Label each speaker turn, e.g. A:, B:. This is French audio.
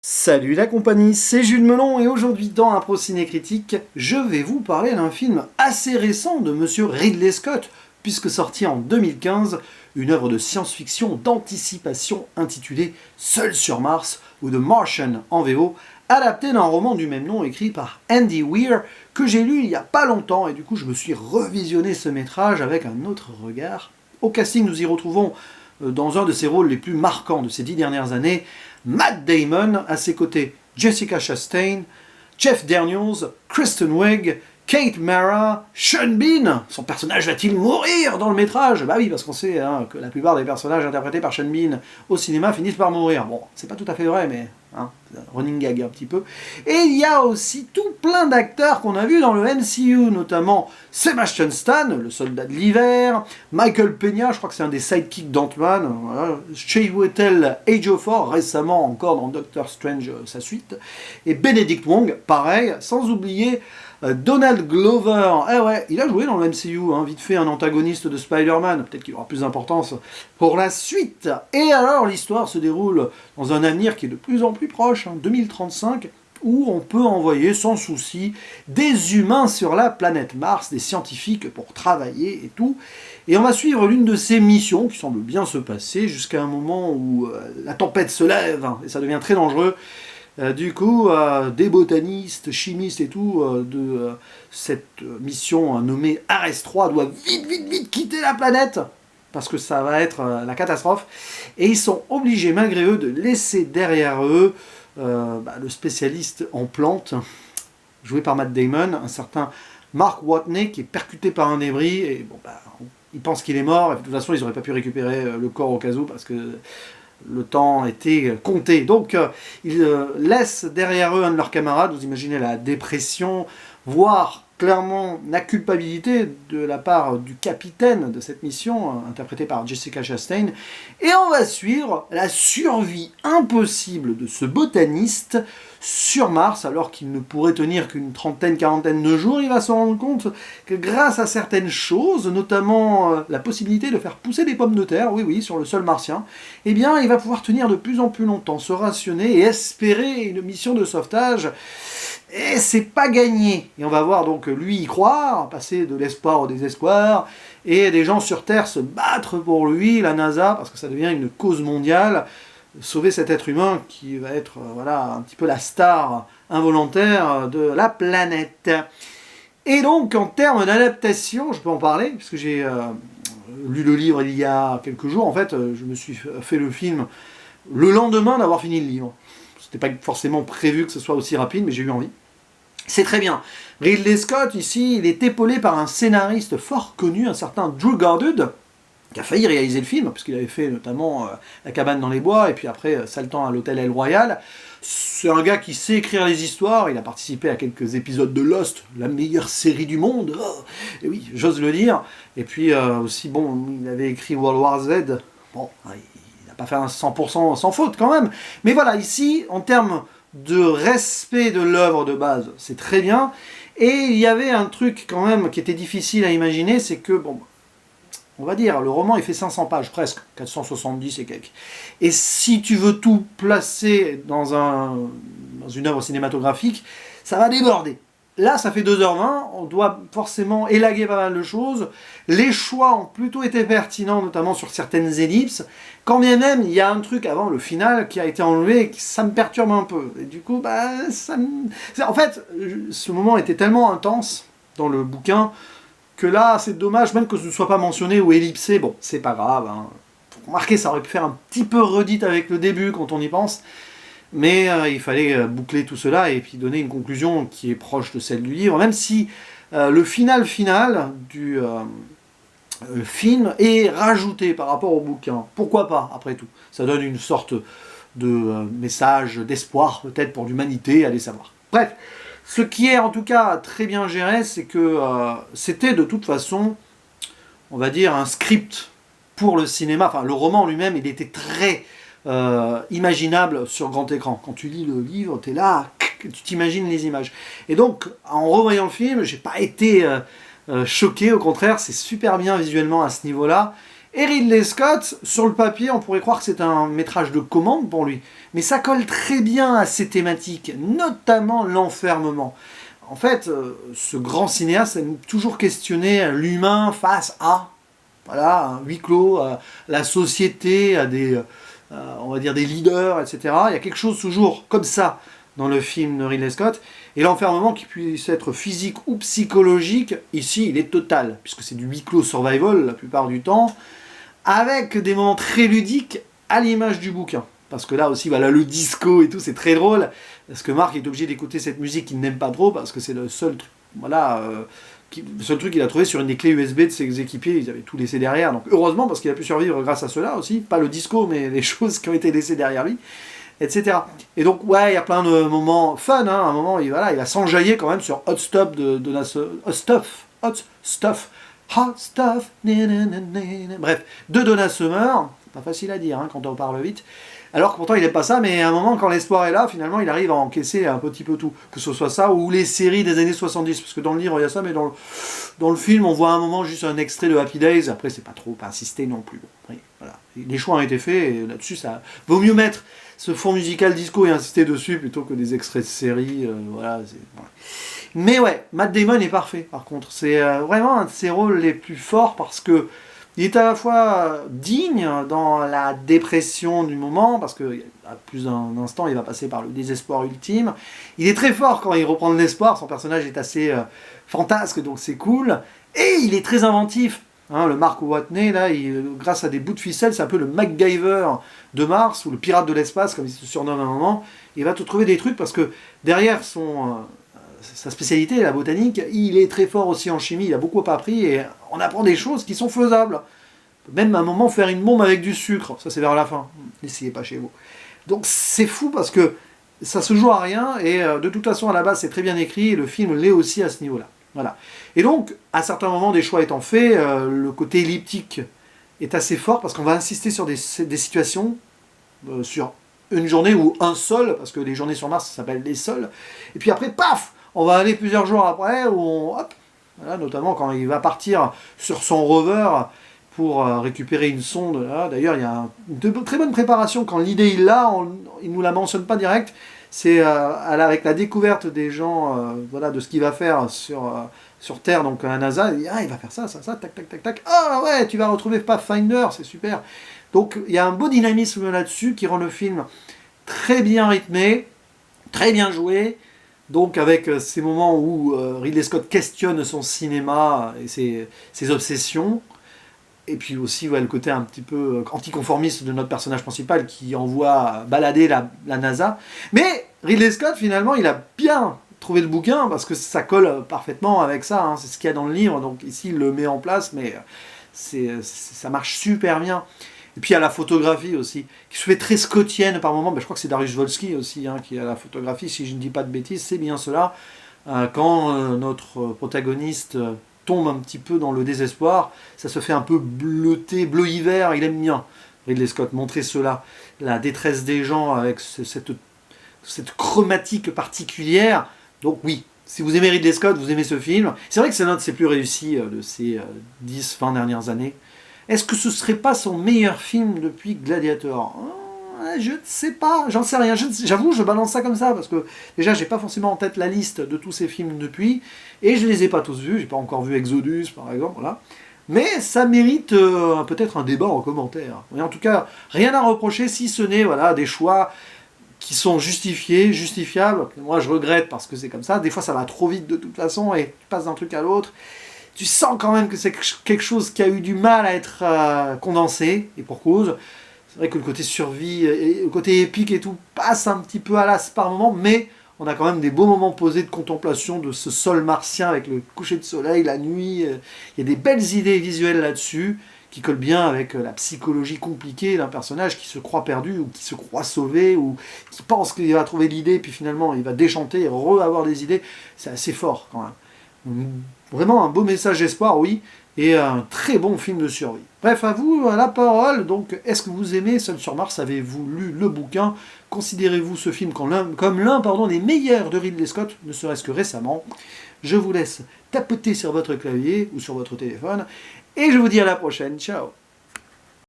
A: Salut la compagnie, c'est Jules Melon et aujourd'hui dans Impro Ciné Critique, je vais vous parler d'un film assez récent de monsieur Ridley Scott, puisque sorti en 2015, une œuvre de science-fiction d'anticipation intitulée Seul sur Mars ou The Martian en VO, adapté d'un roman du même nom écrit par Andy Weir, que j'ai lu il n'y a pas longtemps et du coup je me suis revisionné ce métrage avec un autre regard. Au casting nous y retrouvons dans un de ses rôles les plus marquants de ces 10 dernières années, Matt Damon, à ses côtés Jessica Chastain, Jeff Daniels, Kristen Wiig, Kate Mara, Sean Bean. Son personnage va-t-il mourir dans le métrage? Bah oui, parce qu'on sait que la plupart des personnages interprétés par Sean Bean au cinéma finissent par mourir. Bon, c'est pas tout à fait vrai, mais running gag un petit peu. Et il y a aussi tout plein d'acteurs qu'on a vus dans le MCU, notamment Sebastian Stan, le soldat de l'hiver, Michael Peña, je crois que c'est un des sidekicks d'Ant-Man, voilà. Chiwetel Ejiofor, récemment encore dans Doctor Strange, sa suite, et Benedict Wong, pareil, sans oublier Donald Glover. Eh ouais, il a joué dans le MCU, vite fait un antagoniste de Spider-Man, peut-être qu'il aura plus d'importance pour la suite. Et alors l'histoire se déroule dans un avenir qui est de plus en plus proche, 2035, où on peut envoyer sans souci des humains sur la planète Mars, des scientifiques pour travailler et tout. Et on va suivre l'une de ces missions qui semble bien se passer jusqu'à un moment où la tempête se lève et ça devient très dangereux. Du coup, des botanistes, chimistes et tout, de cette mission nommée Ares 3 doivent vite quitter la planète, parce que ça va être la catastrophe, et ils sont obligés malgré eux de laisser derrière eux le spécialiste en plantes, joué par Matt Damon, un certain Mark Watney, qui est percuté par un débris, et bon, il pense qu'il est mort, et de toute façon ils n'auraient pas pu récupérer le corps au cas où, parce que le temps était compté. Donc, ils laissent derrière eux un de leurs camarades. Vous imaginez la dépression, voire clairement la culpabilité de la part du capitaine de cette mission, interprété par Jessica Chastain. Et on va suivre la survie impossible de ce botaniste sur Mars, alors qu'il ne pourrait tenir qu'une quarantaine de jours. Il va se rendre compte que grâce à certaines choses, notamment la possibilité de faire pousser des pommes de terre, oui, sur le sol martien, eh bien, il va pouvoir tenir de plus en plus longtemps, se rationner et espérer une mission de sauvetage. Et c'est pas gagné. Et on va voir donc lui y croire, passer de l'espoir au désespoir, et des gens sur Terre se battre pour lui, la NASA, parce que ça devient une cause mondiale, sauver cet être humain qui va être un petit peu la star involontaire de la planète. Et donc en termes d'adaptation, je peux en parler, puisque j'ai lu le livre il y a quelques jours. En fait, je me suis fait le film le lendemain d'avoir fini le livre. C'était pas forcément prévu que ce soit aussi rapide, mais j'ai eu envie. C'est très bien. Ridley Scott, ici, il est épaulé par un scénariste fort connu, un certain Drew Goddard, qui a failli réaliser le film, puisqu'il avait fait notamment La cabane dans les bois, et puis après Saltan à l'hôtel El Royal. C'est un gars qui sait écrire les histoires, il a participé à quelques épisodes de Lost, la meilleure série du monde, et oui, j'ose le dire. Et puis aussi, il avait écrit World War Z, il n'a pas fait un 100% sans faute quand même. Mais voilà, ici, en termes de respect de l'œuvre de base, c'est très bien. Et il y avait un truc quand même qui était difficile à imaginer, c'est que, on va dire, le roman il fait 500 pages presque, 470 et quelques. Et si tu veux tout placer dans une œuvre cinématographique, ça va déborder. Là, ça fait 2h20, on doit forcément élaguer pas mal de choses. Les choix ont plutôt été pertinents, notamment sur certaines ellipses. Quand bien même, il y a un truc avant le final qui a été enlevé et ça me perturbe un peu. Et du coup, en fait, ce moment était tellement intense dans le bouquin que là, c'est dommage, même que ce ne soit pas mentionné ou ellipsé. Bon, c'est pas grave. Remarquez, ça aurait pu faire un petit peu redite avec le début quand on y pense. Mais il fallait boucler tout cela et puis donner une conclusion qui est proche de celle du livre, même si le final du film est rajouté par rapport au bouquin. Pourquoi pas, après tout? Ça donne une sorte de message d'espoir, peut-être, pour l'humanité, allez savoir. Bref, ce qui est en tout cas très bien géré, c'est que c'était de toute façon, on va dire, un script pour le cinéma. Enfin, le roman lui-même, il était très imaginable sur grand écran. Quand tu lis le livre, tu es là, tu t'imagines les images. Et donc, en revoyant le film, j'ai pas été choqué, au contraire, c'est super bien visuellement à ce niveau-là. Et Ridley Scott, sur le papier, on pourrait croire que c'est un métrage de commande pour lui, mais ça colle très bien à ses thématiques, notamment l'enfermement. En fait, ce grand cinéaste aime toujours questionner l'humain face à, voilà, un huis clos, à la société, à des, on va dire des leaders, etc. Il y a quelque chose toujours comme ça dans le film de Ridley Scott. Et l'enfermement, qui puisse être physique ou psychologique, ici il est total, puisque c'est du huis clos survival la plupart du temps, avec des moments très ludiques à l'image du bouquin. Parce que là aussi, voilà, le disco et tout, c'est très drôle, parce que Marc est obligé d'écouter cette musique qu'il n'aime pas trop, parce que c'est le seul truc, voilà, le seul truc qu'il a trouvé sur une des clés USB de ses équipiers, ils avaient tout laissé derrière, donc heureusement, parce qu'il a pu survivre grâce à cela aussi, pas le disco, mais les choses qui ont été laissées derrière lui, etc. Et donc, ouais, il y a plein de moments fun, hein, à un moment, il va s'enjailler quand même sur Hot Stuff Hot Stuff, bref, de Donna Summer, pas facile à dire hein, quand on parle vite, alors que pourtant il n'aime pas ça, mais à un moment, quand l'espoir est là, finalement, il arrive à encaisser un petit peu tout, que ce soit ça, ou les séries des années 70, parce que dans le livre, il y a ça, mais dans le film, on voit à un moment juste un extrait de Happy Days, après, c'est pas trop insisté non plus. Bon, oui, voilà. Les choix ont été faits, et là-dessus, ça vaut mieux mettre ce fond musical disco et insister dessus, plutôt que des extraits de séries, voilà. Mais ouais, Matt Damon est parfait, par contre. C'est vraiment un de ses rôles les plus forts, parce que il est à la fois digne dans la dépression du moment, parce qu'à plus d'un instant, il va passer par le désespoir ultime. Il est très fort quand il reprend de l'espoir, son personnage est assez fantasque, donc c'est cool. Et il est très inventif. Hein, le Mark Watney, là, grâce à des bouts de ficelle, c'est un peu le MacGyver de Mars, ou le pirate de l'espace, comme il se surnomme à un moment. Il va te trouver des trucs, parce que derrière sa spécialité, la botanique, il est très fort aussi en chimie, il a beaucoup appris, et on apprend des choses qui sont faisables. Même à un moment faire une bombe avec du sucre, ça c'est vers la fin, n'essayez pas chez vous. Donc c'est fou parce que ça se joue à rien, et de toute façon à la base c'est très bien écrit, et le film l'est aussi à ce niveau-là. Voilà. Et donc, à certains moments, des choix étant faits, le côté elliptique est assez fort, parce qu'on va insister sur des situations, sur une journée ou un sol, parce que les journées sur Mars ça s'appelle les sols, et puis après, paf, on va aller plusieurs jours après, où hop, voilà, notamment quand il va partir sur son rover pour récupérer une sonde. D'ailleurs, il y a une très bonne préparation quand l'idée il l'a, il ne nous la mentionne pas direct, c'est avec la découverte des gens, voilà, de ce qu'il va faire sur Terre, donc à la NASA, il dit, ah, il va faire ça, tac, tac, tac, tac, ah ouais, tu vas retrouver Pathfinder, c'est super. Donc il y a un beau dynamisme là-dessus qui rend le film très bien rythmé, très bien joué. Donc avec ces moments où Ridley Scott questionne son cinéma et ses obsessions, et puis aussi ouais, le côté un petit peu anticonformiste de notre personnage principal qui envoie balader la NASA. Mais Ridley Scott, finalement, il a bien trouvé le bouquin, parce que ça colle parfaitement avec ça, hein, c'est ce qu'il y a dans le livre, donc ici il le met en place, mais ça marche super bien. Et puis il y a la photographie aussi, qui se fait très scottienne par moments. Ben, je crois que c'est Dariusz Wolski aussi hein, qui a la photographie, si je ne dis pas de bêtises, c'est bien cela. Quand notre protagoniste tombe un petit peu dans le désespoir, ça se fait un peu bleuté, bleu hiver, il aime bien, Ridley Scott, montrer cela, la détresse des gens avec cette chromatique particulière. Donc oui, si vous aimez Ridley Scott, vous aimez ce film. C'est vrai que c'est l'un de ses plus réussis de ces 10-20 dernières années. Est-ce que ce serait pas son meilleur film depuis Gladiator? Je ne sais pas, j'en sais rien. J'avoue, je balance ça comme ça, parce que déjà, j'ai pas forcément en tête la liste de tous ces films depuis, et je les ai pas tous vus, j'ai pas encore vu Exodus, par exemple, voilà. Mais ça mérite peut-être un débat en commentaire. Mais en tout cas, rien à reprocher, si ce n'est voilà, des choix qui sont justifiés, justifiables. Moi, je regrette parce que c'est comme ça. Des fois, ça va trop vite de toute façon, et tu passes d'un truc à l'autre. Tu sens quand même que c'est quelque chose qui a eu du mal à être condensé, et pour cause. C'est vrai que le côté survie, et le côté épique et tout, passe un petit peu à l'as par moment, mais on a quand même des beaux moments posés de contemplation de ce sol martien avec le coucher de soleil, la nuit. Il y a des belles idées visuelles là-dessus, qui collent bien avec la psychologie compliquée d'un personnage qui se croit perdu, ou qui se croit sauvé, ou qui pense qu'il va trouver l'idée, puis finalement il va déchanter et avoir des idées. C'est assez fort quand même. Vraiment un beau message d'espoir, oui, et un très bon film de survie. Bref, à vous la parole. Donc, est-ce que vous aimez Seul sur Mars? Avez-vous lu le bouquin? Considérez-vous ce film comme l'un des meilleurs de Ridley Scott, ne serait-ce que récemment? Je vous laisse tapoter sur votre clavier ou sur votre téléphone, et je vous dis à la prochaine. Ciao!